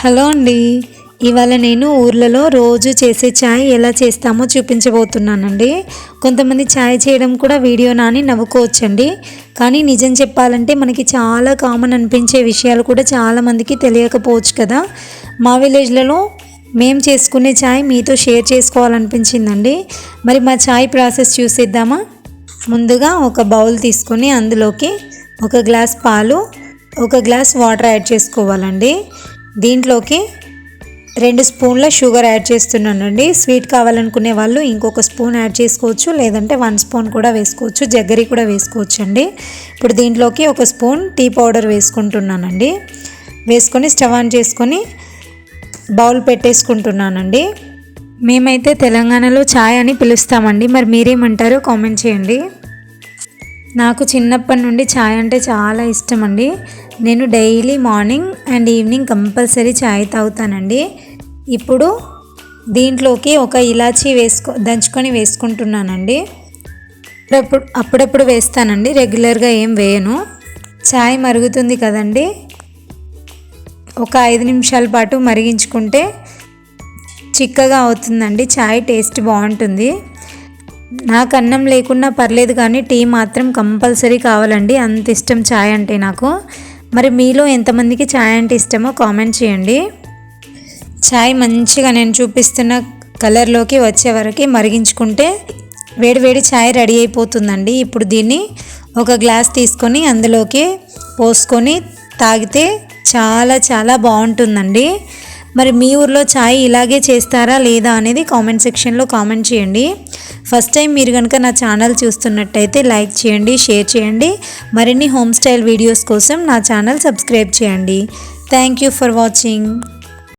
Hello అండి. ఇవాళ నేను ఊర్లలో రోజు చేసే ఛాయ్ ఎలా చేస్తామో చూపించబోతున్నానండి. కొంతమంది ఛాయ్ చేయడం కూడా వీడియోనా అని నవ్వుకోవచ్చండి. కానీ నిజం చెప్పాలంటే మనకి చాలా కామన్ అనిపించే విషయాలు కూడా చాలామందికి తెలియకపోవచ్చు కదా. మా విలేజ్లలో మేము చేసుకునే ఛాయ్ మీతో షేర్ చేసుకోవాలనిపించిందండి. మరి మా ఛాయ్ ప్రాసెస్ చూసేద్దామా? ముందుగా ఒక బౌల్ తీసుకొని అందులోకి ఒక గ్లాస్ పాలు, ఒక గ్లాస్ వాటర్ యాడ్ చేసుకోవాలండి. దీంట్లోకి 2 స్పూన్ల షుగర్ యాడ్ చేస్తున్నానండి. స్వీట్ కావాలనుకునే వాళ్ళు ఇంకొక స్పూన్ యాడ్ చేసుకోవచ్చు, లేదంటే 1 స్పూన్ కూడా వేసుకోవచ్చు, జగ్గరి కూడా వేసుకోవచ్చు అండి. ఇప్పుడు దీంట్లోకి ఒక స్పూన్ టీ పౌడర్ వేసుకుంటున్నానండి. వేసుకొని స్టవ్ ఆన్ చేసుకొని బౌల్ పెట్టేసుకుంటున్నానండి. మేమైతే తెలంగాణలో ఛాయ్ అని పిలుస్తామండి. మరి మీరేమంటారో కామెంట్ చేయండి. నాకు చిన్నప్పటి నుండి ఛాయ్ అంటే చాలా ఇష్టం అండి. నేను daily morning and evening compulsory ఛాయ్ తాగుతానండి. ఇప్పుడు దీంట్లోకి ఒక ఇలాచీ దంచుకొని వేసుకుంటున్నానండి. అప్పుడప్పుడు వేస్తానండి, రెగ్యులర్గా ఏం వేయను. ఛాయ్ మరుగుతుంది కదండి, ఒక 5 నిమిషాల పాటు మరిగించుకుంటే చిక్కగా అవుతుందండి. ఛాయ్ టేస్ట్ బాగుంటుంది. నాకు అన్నం లేకున్నా పర్లేదు, కానీ టీ మాత్రం కంపల్సరీ కావాలండి. అంత ఇష్టం ఛాయ్ అంటే నాకు. మరి మీలో ఎంతమందికి ఛాయ్ అంటే ఇష్టమో కామెంట్ చేయండి. ఛాయ్ మంచిగా నేను చూపిస్తున్న కలర్లోకి వచ్చే వరకు మరిగించుకుంటే వేడివేడి ఛాయ్ రెడీ అయిపోతుందండి. ఇప్పుడు దీన్ని ఒక గ్లాస్ తీసుకొని అందులోకి పోసుకొని తాగితే చాలా చాలా బాగుంటుందండి. మరి మీ ఊర్లో ఛాయ్ ఇలాగే చేస్తారా లేదా అనేది కామెంట్ సెక్షన్లో కామెంట్ చేయండి. ఫస్ట్ టైం మీరు కనుక నా ఛానల్ చూస్తున్నట్టయితే లైక్ చేయండి, షేర్ చేయండి. మరిన్ని హోమ్ స్టైల్ వీడియోస్ కోసం నా ఛానల్ సబ్స్క్రైబ్ చేయండి. Thank you for watching.